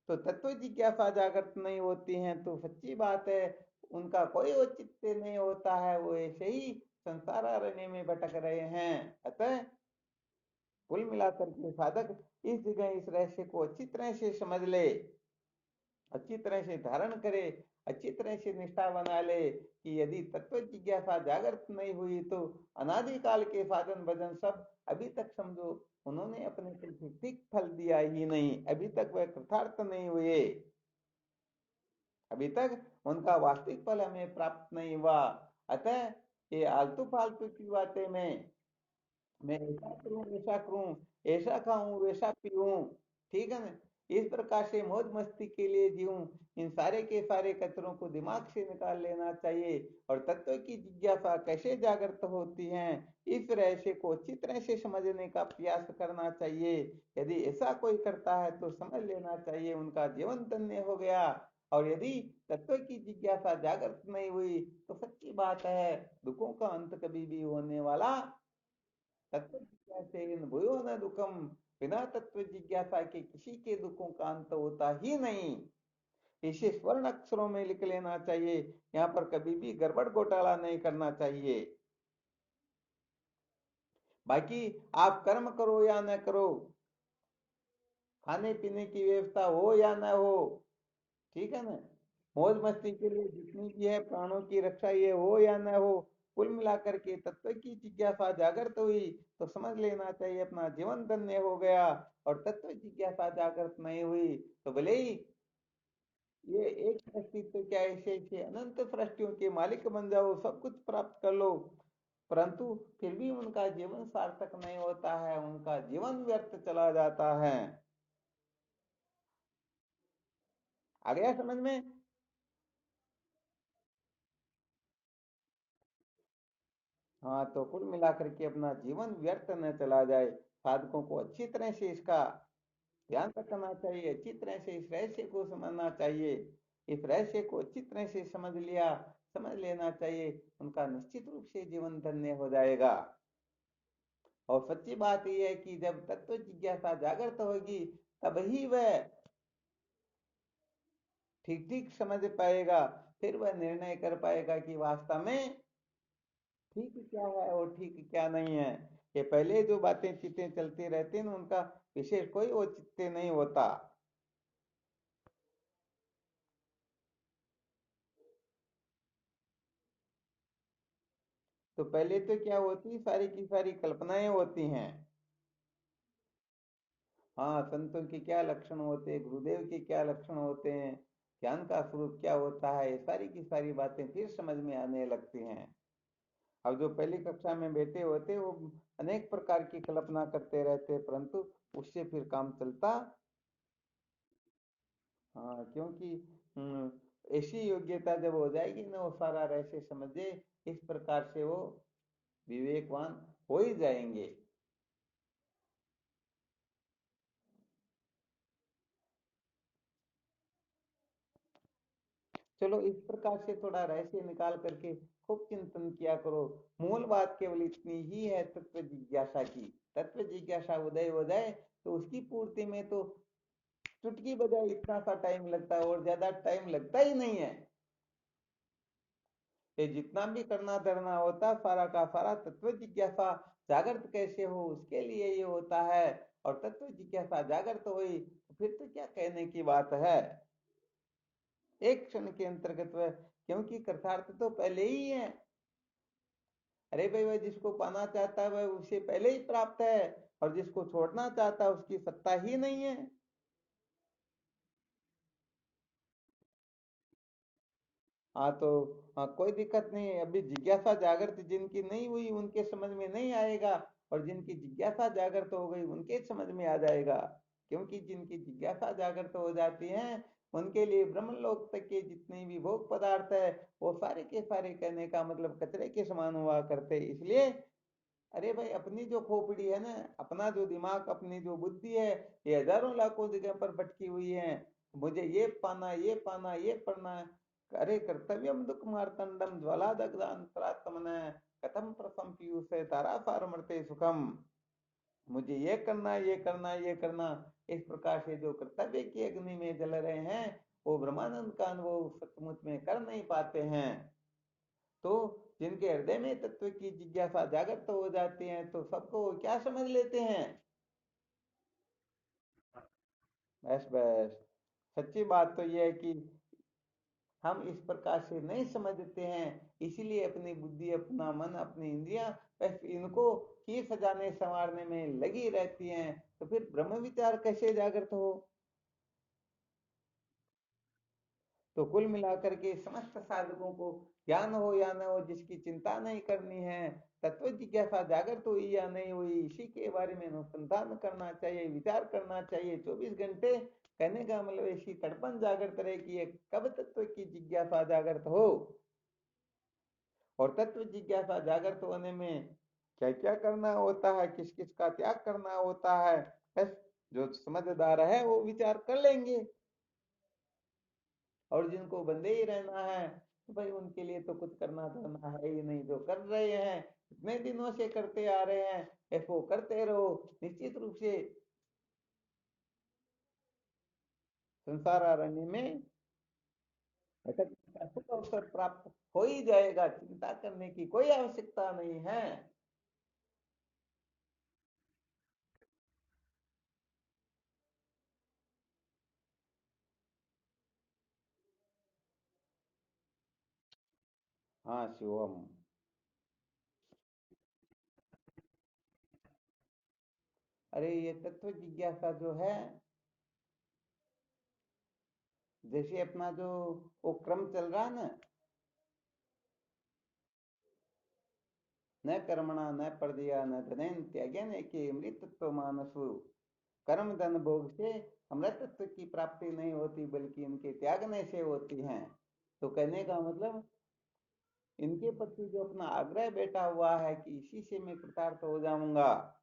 तो तत्व जिज्ञासा जागृत नहीं होती है तो सच्ची बात है उनका कोई औचित्य नहीं होता है, वो ऐसे ही संसार अरण्य में भटक रहे हैं। अतः कुल मिलाकर के साधक इस जगह इस रहस्य को अच्छी तरह से समझ ले, अच्छी तरह से धारण करे, अच्छी तरह से निष्ठा बना ले कि यदि तत्व जिज्ञासा जागृत नहीं हुई तो अनादिकाल के साधन भजन सब अभी तक समझो उन्होंने अपने को ठीक फल दिया ही नहीं, अभी तक वह कृतार्थ नहीं हुए, अभी तक उनका वास्तविक फल हमें प्राप्त नहीं हुआ। अतः ये आलतू फालतू की बातें में मैं ऐसा करूं वैसा करूं, ऐसा खाऊं वैसा पीऊं, ठीक है ना, इस प्रकार से मौज मस्ती के लिए जीऊं, इन सारे के सारे कचरों को दिमाग से निकाल लेना चाहिए। और तत्व की जिज्ञासा कैसे जागृत होती है, इस रहस्य को अच्छी तरह से समझने का प्रयास करना चाहिए। यदि ऐसा कोई करता है तो समझ लेना चाहिए उनका जीवन धन्य हो गया। और यदि तत्व की जिज्ञासा जागृत नहीं हुई तो सच्ची बात है, दुखों का अंत कभी भी होने वाला तत्व जिज्ञासेन भूयो न दुखम, बिना तत्व जिज्ञासा के किसी के दुखों का अंत होता ही नहीं। इसे स्वर्ण अक्षरों में लिख लेना चाहिए, यहाँ पर कभी भी गड़बड़ घोटाला नहीं करना चाहिए। बाकी आप कर्म करो या न करो, खाने पीने की व्यवस्था हो या न हो, ठीक है ना, मौज मस्ती के लिए जितनी भी है प्राणों की रक्षा ये हो या न हो, कुल मिलाकर के तत्व की जिज्ञासा जागृत हुई तो समझ लेना चाहिए अपना जीवन धन्य हो गया। और तत्व जिज्ञासा जागृत नहीं हुई तो भले ही ये एक अस्तित्व क्या ऐसे ऐसे अनंत सृष्टियों के मालिक बन जाओ, सब कुछ प्राप्त कर लो, परंतु फिर भी उनका जीवन सार्थक नहीं होता है, उनका जीवन व्यर्थ चला जाता है। आ गया समझ में? हाँ, तो कुल मिलाकर के अपना जीवन व्यर्थ न चला जाए, साधकों को अच्छी तरह से इसका ध्यान रखना चाहिए, अच्छी तरह से इस रहस्य को समझना चाहिए। इस रहस्य को अच्छी तरह से समझ लिया, समझ लेना चाहिए, उनका निश्चित रूप से जीवन धन्य हो जाएगा। और सच्ची बात यह है कि जब तत्व जिज्ञासा जागृत होगी तब ही वह ठीक ठीक समझ पाएगा, फिर वह निर्णय कर पाएगा कि वास्तव में ठीक क्या है और ठीक क्या नहीं है। ये पहले जो बातें चितें चलती रहती हैं ना, उनका विशेष कोई औचित्य नहीं होता। तो पहले तो क्या होती, सारी की सारी कल्पनाएं होती हैं। हाँ, संतों के क्या लक्षण होते हैं, गुरुदेव के क्या लक्षण होते हैं, ज्ञान का स्वरूप क्या होता है, ये सारी की सारी बातें फिर समझ में आने लगती हैं। अब जो पहली कक्षा में बैठे होते वो अनेक प्रकार की कल्पना करते रहते, परंतु उससे फिर काम चलता। हाँ, क्योंकि ऐसी योग्यता जब हो जाएगी ना, वो सारा रहस्य समझे, इस प्रकार से वो विवेकवान हो ही जाएंगे। चलो इस प्रकार से थोड़ा रहस्य निकाल करके खूब चिंतन किया करो। मूल बात केवल इतनी ही है तत्व जिज्ञासा की। तत्व जिज्ञासा उदय हो जाए तो उसकी पूर्ति में तो चुटकी बजाए इतना सा टाइम लगता है, और ज्यादा टाइम लगता ही नहीं है। ये जितना भी करना धरना होता सारा का सारा तत्व जिज्ञासा जागृत कैसे हो उसके लिए ये होता है। और तत्व जिज्ञासा जागृत हुई तो फिर तो क्या कहने की बात है, एक क्षण के अंतर्गत वह, क्योंकि कृतार्थ तो पहले ही है। अरे भाई, वह जिसको पाना चाहता है वह उसे पहले ही प्राप्त है, और जिसको छोड़ना चाहता है उसकी सत्ता ही नहीं है। हाँ तो, हाँ कोई दिक्कत नहीं है, अभी जिज्ञासा जागृत जिनकी नहीं हुई उनके समझ में नहीं आएगा, और जिनकी जिज्ञासा जागृत हो गई उनके समझ में आ जाएगा। क्योंकि जिनकी जिज्ञासा जागृत हो जाती है उनके लिए ब्रह्मलोक तक के जितने भी भोग पदार्थ है वो सारे के सारे, कहने का मतलब, कचरे के समान हुआ करते, इसलिए अरे भाई, अपनी जो खोपड़ी है ना, अपना जो दिमाग, अपनी जो बुद्धि है, ये हजारों लाखों जगह पर भटकी हुई है। मुझे ये पाना, ये पाना, ये पढ़ना, अरे कर्तव्यम दुख मार्तंडम ज्वाला दग्धांतरात्मन, कथम प्रथम पीयूष तारासार मरते सुखम। मुझे ये करना, ये करना, ये करना, इस प्रकार से जो कर्तव्य की अग्नि में जल रहे हैं वो ब्रह्मानंद का अनुभव सचमुच में कर नहीं पाते हैं। तो जिनके हृदय में तत्व की जिज्ञासा जागृत हो जाती है तो सबको क्या समझ लेते हैं। बस बस, सच्ची बात तो यह है कि हम इस प्रकार से नहीं समझते हैं, इसीलिए अपनी बुद्धि, अपना मन, अपनी इंद्रियां बस इनको ही सजाने संवारने में लगी रहती हैं। तो फिर ब्रह्म विचार कैसे जागृत हो। तो कुल मिलाकर के समस्त साधकों को ज्ञान हो या न हो, जिसकी चिंता नहीं करनी है, तत्व जिज्ञासा जागृत हुई या नहीं हुई, इसी के बारे में अनुसंधान करना चाहिए, विचार करना चाहिए 24 घंटे। कहने का मतलब ऐसी तड़पन जागृत रहे कि ये कब तत्व की जिज्ञासा जागृत हो। और तत्व जिज्ञासा जागृत होने में क्या क्या करना होता है, किस किस का त्याग करना होता है, बस जो समझदार है वो विचार कर लेंगे। और जिनको बंदे ही रहना है तो भाई उनके लिए तो कुछ करना धरना है ही नहीं, जो कर रहे हैं इतने दिनों से करते आ रहे हैं, ऐसो करते रहो। निश्चित रूप से संसार अरण्य में भटक का सुख अवसर प्राप्त हो ही जाएगा, चिंता करने की कोई आवश्यकता नहीं है। हाँ शिवम। अरे ये तत्व जिज्ञासा जो है, जैसे अपना जो वो क्रम चल रहा है ना, न कर्मणा न प्रजया न धनेन त्यागेन के मृतत्व मानसु। कर्म धन भोग से अमृतत्व की प्राप्ति नहीं होती, बल्कि इनके त्यागने से होती है। तो कहने का मतलब इनके प्रति जो अपना आग्रह बैठा हुआ है कि इसी से मैं कृतार्थ हो जाऊंगा,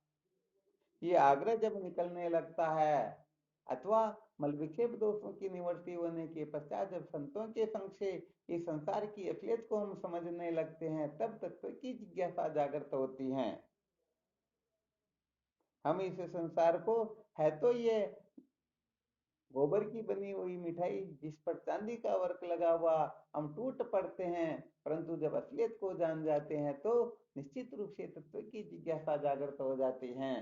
ये आग्रह जब निकलने लगता है, अथवा मल विक्षेप दोषों की निवृत्ति होने के पश्चात जब संतों के संग से इस संसार की असलियत को हम समझने लगते हैं, तब तत्व की जिज्ञासा जागृत होती है। हम इस संसार को, है तो ये गोबर की बनी हुई मिठाई जिस पर चांदी का वर्क लगा हुआ, हम टूट पड़ते हैं, परंतु जब असलियत को जान जाते हैं तो निश्चित रूप से तत्व की जिज्ञासा जागृत हो जाती है।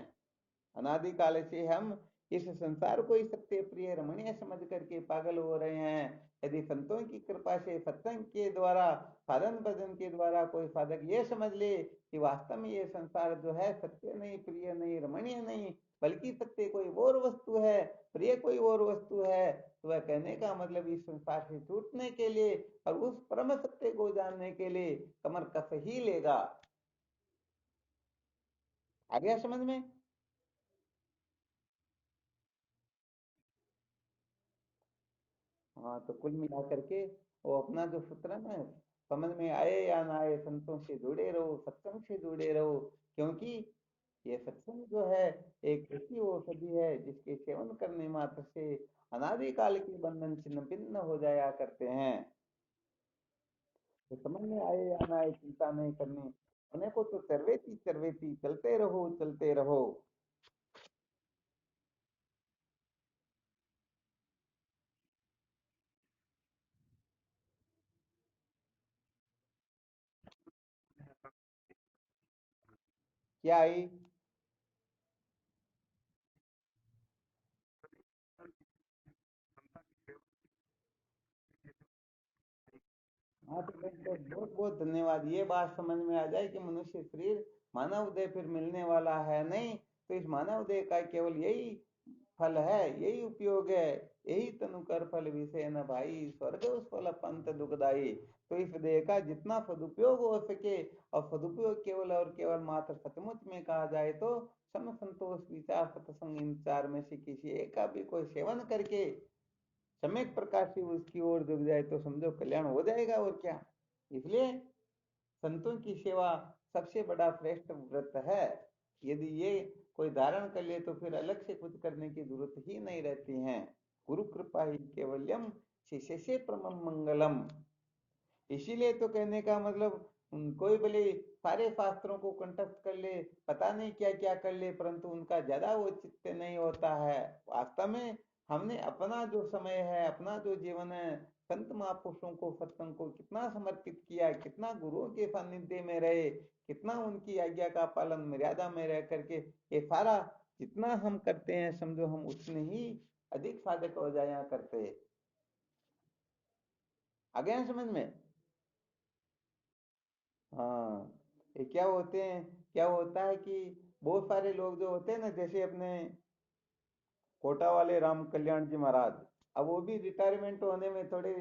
अनादिकाल से हम इस संसार को ही सत्य प्रिय रमणीय समझ करके पागल हो रहे हैं। यदि संतों की कृपा से सत्संग के द्वारा, साधन भजन के द्वारा कोई साधक ये समझ ले कि वास्तव में ये संसार जो है सत्य नहीं, प्रिय नहीं, रमणीय नहीं, बल्कि सत्य कोई और वस्तु है, प्रिय कोई और वस्तु है, तो वह कहने का मतलब इस संसार से छूटने के लिए और उस परम सत्य को जानने के लिए कमर कस ही लेगा। आ गया समझ में? हाँ तो कुल मिला करके वो अपना जो सूत्र है ना, समझ में आए या ना आए, संतों से जुड़े रहो, सत्संग से जुड़े रहो। क्योंकि ये सत्संग जो है एक ऐसी औषधि है जिसके सेवन करने मात्र से अनादिकाल के बंधन छिन्न भिन्न हो जाया करते हैं। तो समझ में आए या ना आए चिंता नहीं करनी, होने को तो चरवेती चरवेती चलते रहो चलते रहो। क्या आई? हाँ तो बहुत बहुत धन्यवाद। ये बात समझ में आ जाए कि मनुष्य शरीर मानव देह फिर मिलने वाला है नहीं, तो इस मानव देह का केवल यही फल है, यही उपयोग है, यही तनु कर फल विषय न भाई, स्वर्ग उस फल पंत दुखदाई। तो इस देह का जितना सदुपयोग हो सके, और सदुपयोग केवल और केवल मात्र सचमुच में कहा जाए तो सम संतोष विचार सत्संग, इन चार में से किसी एक का भी कोई सेवन करके सम्यक प्रकार से उसकी ओर झुक जाए तो समझो कल्याण हो जाएगा, और क्या। इसलिए संतों की सेवा सबसे बड़ा श्रेष्ठ व्रत है। यदि ये कोई धारण कर ले तो फिर अलग से कुछ करने की जरूरत ही नहीं रहती है। गुरु कृपा ही केवल्यम, शिष्य से परमम मंगलम। इसीलिए तो कहने का मतलब कोई भले सारे शास्त्रों को कंठस्थ कर ले, पता नहीं क्या क्या कर ले, परंतु उनका ज्यादा वो चित्त नहीं होता है। वास्तव में हमने अपना जो समय है, अपना जो जीवन है, संत महापुरुषों को, सत्संग को कितना समर्पित किया, कितना गुरुओं के सानिध्य में रहे, कितना उनकी आज्ञा का पालन मर्यादा में रह करके, ये सारा जितना हम करते हैं समझो हम उतने ही अधिक साधक हो जाया करते। आ गया समझ में? हाँ। ये क्या होते हैं, क्या होता है कि बहुत सारे लोग जो होते हैं ना, जैसे अपने कोटा वाले राम कल्याण जी महाराज, अब वो भी रिटायरमेंट होने में थोड़े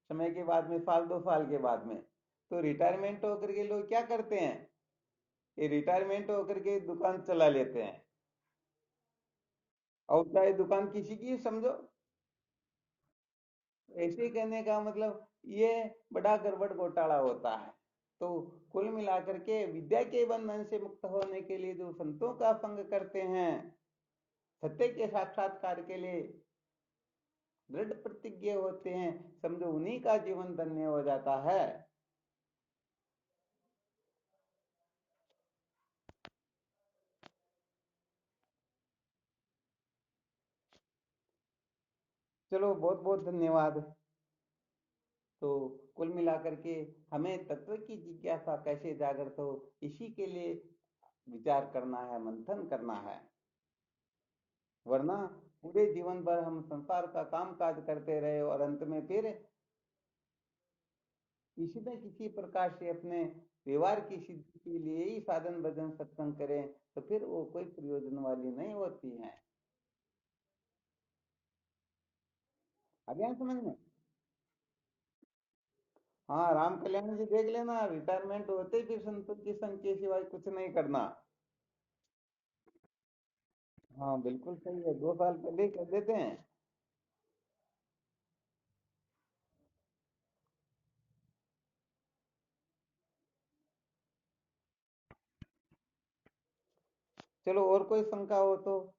समय के बाद में, साल 2 साल के बाद में। तो रिटायरमेंट होकर के लोग क्या करते हैं, ये रिटायरमेंट होकर के दुकान चला लेते हैं। और चाहे दुकान किसी की समझो, ऐसे कहने का मतलब ये बड़ा गड़बड़ घोटाला होता है। तो कुल मिलाकर के विद्या के बंधन से मुक्त होने के लिए जो संतों का संग करते हैं, सत्य के साक्षात्कार के लिए दृढ़ प्रतिज्ञ होते हैं, समझो उन्हीं का जीवन धन्य हो जाता है। चलो, बहुत बहुत धन्यवाद। तो कुल मिलाकर के हमें तत्व की जिज्ञासा कैसे जागृत हो, इसी के लिए विचार करना है, मंथन करना है। वरना पूरे जीवन भर हम संसार का काम काज करते रहे और अंत में फिर किसी न किसी प्रकार से अपने व्यवहार की सिद्धि के लिए ही साधन भजन सत्संग करें, तो फिर वो कोई प्रयोजन वाली नहीं होती है। आ गया समझ में? हाँ, राम कल्याण जी देख लेना, रिटायरमेंट होते ही फिर संतों की संग के सिवाय कुछ नहीं करना। हाँ बिल्कुल सही है, 2 साल पहले ही कर देते हैं। चलो, और कोई शंका हो तो।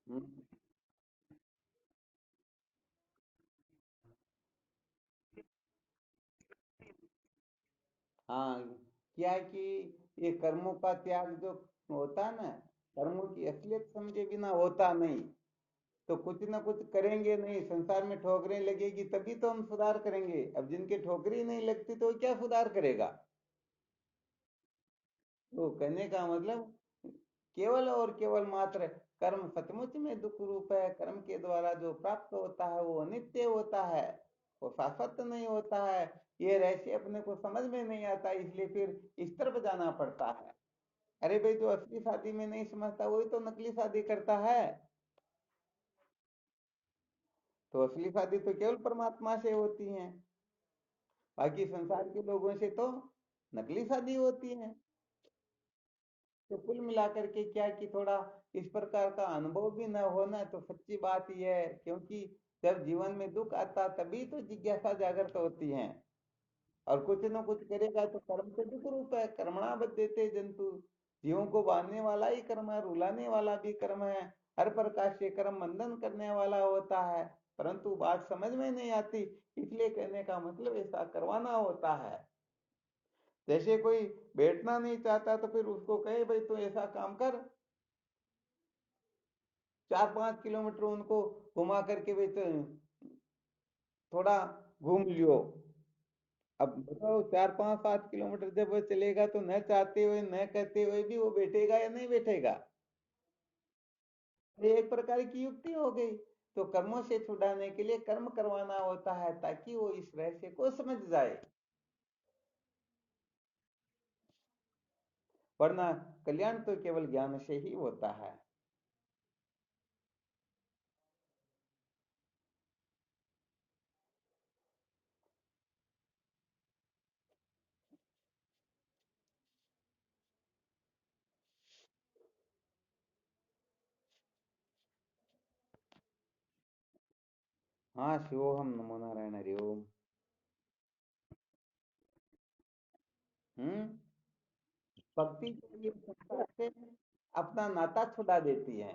हम्म, हाँ, क्या है कि ये कर्मों का त्याग जो होता है ना, कर्मों की असलियत समझे बिना होता नहीं। तो कुछ ना कुछ करेंगे नहीं, संसार में ठोकरें लगेगी तभी तो हम सुधार करेंगे। अब जिनके ठोकरी नहीं लगती तो वो क्या सुधार करेगा। तो कहने का मतलब केवल और केवल मात्र कर्म सचमुच में दुख रूप है। कर्म के द्वारा जो प्राप्त होता है वो अनित्य होता है, वो शाश्वत नहीं होता है। ये रहस्य अपने को समझ में नहीं आता, इसलिए फिर इस तरफ जाना पड़ता है। अरे भाई, जो असली शादी में नहीं समझता वही तो नकली शादी करता है। तो असली शादी तो केवल परमात्मा से होती है, बाकी संसार के लोगों से तो नकली शादी होती है। तो कुल मिलाकर के क्या कि थोड़ा इस प्रकार का अनुभव भी न होना तो सच्ची बात यह है, क्योंकि जब जीवन में दुख आता तभी तो जिज्ञासा जागृत होती है। और कुछ न कुछ करेगा तो कर्म तो दुख रूप है, कर्मणा बद्धते जंतु। जीवों को बांधने वाला ही कर्म है, रुलाने वाला भी कर्म है। हर प्रकार से कर्म बंधन करने वाला होता है, परंतु बात समझ में नहीं आती। इसलिए कहने का मतलब ऐसा करवाना होता है। जैसे कोई बैठना नहीं चाहता तो फिर उसको कहे भाई तू ऐसा काम कर, 4-5 किलोमीटर उनको घुमा करके भाई तो थोड़ा घूम लियो। अब बताओ, 4-5-7 किलोमीटर जब वो चलेगा तो न चाहते हुए न कहते हुए भी वो बैठेगा या नहीं बैठेगा। ये एक प्रकार की युक्ति हो गई। तो कर्मों से छुड़ाने के लिए कर्म करवाना होता है, ताकि वो इस रहस्य को समझ जाए। वरना कल्याण तो केवल ज्ञान से ही होता है। हाँ, शिवोहम नमो नारायण, हरि ओम। हम्म। भक्ति के लिए संसार से अपना नाता छुड़ा देती है।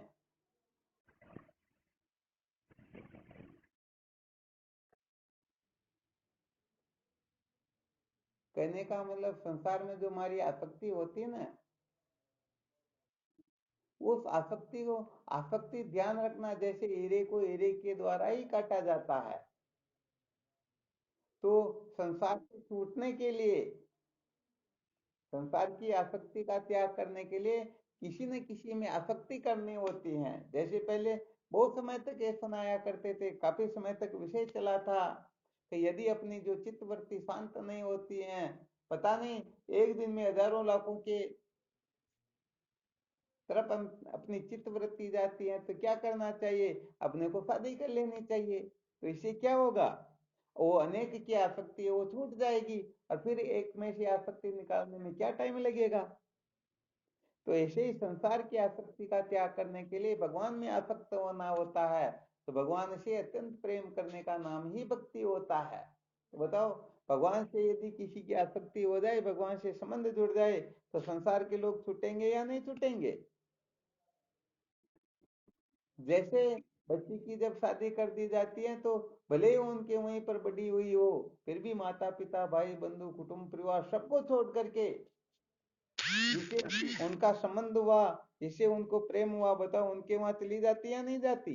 कहने का मतलब संसार में जो हमारी आसक्ति होती है ना, उस आसक्ति को, आसक्ति ध्यान रखना, जैसे हीरे को हीरे के द्वारा ही काटा जाता है। तो संसार से छूटने के लिए, संसार की आसक्ति का त्याग करने के लिए किसी न किसी में आसक्ति करनी होती है। जैसे पहले बहुत समय तक ये सुनाया करते थे, काफी समय तक विषय चला था कि यदि अपनी जो चित्तवृत्ति शांत नहीं होती है, पता नहीं एक दिन में हजारों लाखों के तरफ अपनी चित्तवृत्ति जाती है, तो क्या करना चाहिए? अपने को शादी कर लेनी चाहिए। तो इससे क्या होगा? वो अनेक की आसक्ति है वो छूट जाएगी, और फिर एक में से आसक्ति निकालने में क्या टाइम लगेगा? तो ऐसे ही संसार की आसक्ति का त्याग करने के लिए भगवान में आसक्त होना होता है। तो भगवान से अत्यंत प्रेम करने का नाम ही भक्ति होता है। तो बताओ, भगवान से यदि किसी की आसक्ति हो जाए, भगवान से संबंध जुड़ जाए, तो संसार के लोग छूटेंगे या नहीं छूटेंगे? जैसे बच्ची की जब शादी कर दी जाती है, तो भले ही उनके वहीं पर बड़ी हुई हो, फिर भी माता पिता भाई बंधु कुटुंब परिवार सबको छोड़ करके जिससे उनका संबंध हुआ, जिससे उनको प्रेम हुआ, बताओ उनके वहां चली जाती या नहीं जाती?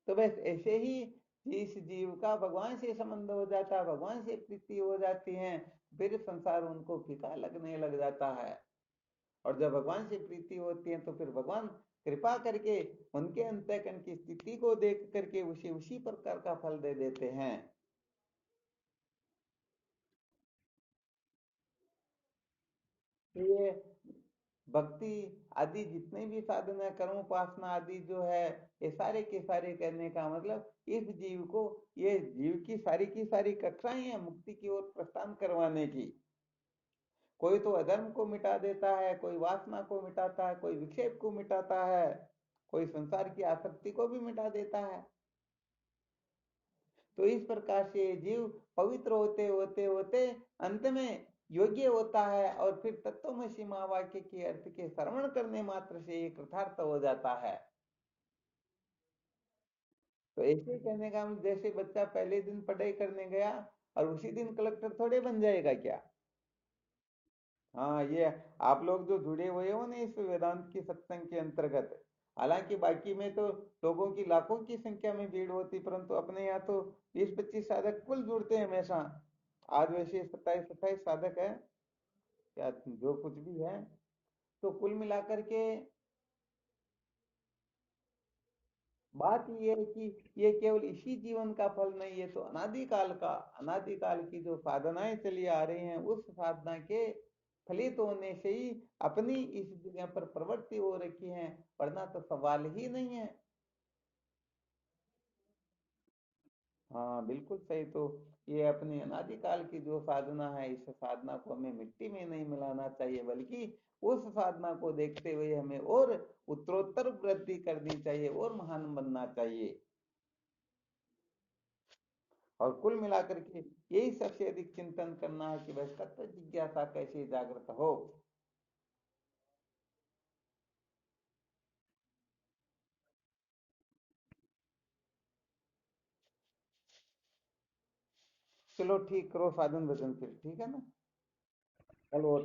तो बस ऐसे ही जिस जीव का भगवान से संबंध हो जाता है, भगवान से प्रीति हो जाती है, फिर संसार उनको फीका लगने लग जाता है। और जब भगवान से प्रीति होती है, तो फिर भगवान कृपा करके उनके अंतःकरण की स्थिति को देख करके उसे उसी प्रकार का फल दे देते हैं। तो ये भक्ति आदि जितने भी साधना कर्म उपासना आदि जो है, ये सारे के सारे करने का मतलब इस जीव को, ये जीव की सारी कक्षाएं हैं मुक्ति की ओर प्रस्थान करवाने की। कोई तो अधर्म को मिटा देता है, कोई वासना को मिटाता है, कोई विक्षेप को मिटाता है, कोई संसार की आसक्ति को भी मिटा देता है। तो इस प्रकार से जीव पवित्र होते होते होते अंत में योग्य होता है, और फिर तत्वमसि महावाक्य के अर्थ के श्रवण करने मात्र से ये कृतार्थ हो जाता है। तो ऐसे कहने का मतलब जैसे बच्चा पहले दिन पढ़ाई करने गया और उसी दिन कलेक्टर थोड़े बन जाएगा क्या? हाँ, ये आप लोग जो जुड़े हुए हो ना इस वेदांत की सत्संग के अंतर्गत, हालांकि बाकी में तो लोगों की लाखों की संख्या में भीड़ होती, परंतु अपने यहाँ तो 20-25 साधक कुल जुड़ते हैं हमेशा। आज वैसे 27-28 साधक है, या जो कुछ भी है। तो कुल मिलाकर के बात ये है कि ये केवल इसी जीवन का फल नहीं है, तो अनादिकाल की जो साधनाएं चली आ रही हैं, उस साधना के फलित होने से ही अपनी इस दुनिया पर प्रवृत्ति हो रखी है, वरना तो सवाल ही नहीं है। हाँ बिल्कुल सही। तो ये अपनी अनादिकाल की जो साधना है, इस साधना को हमें मिट्टी में नहीं मिलाना चाहिए, बल्कि उस साधना को देखते हुए हमें और उत्तरोत्तर वृद्धि करनी चाहिए और महान बनना चाहिए। और कुल मिलाकर के यही सबसे अधिक चिंतन करना है कि वह तत्व जिज्ञासा कैसे जागृत हो। चलो ठीक, करो साधन भजन फिर, ठीक है ना? चलो।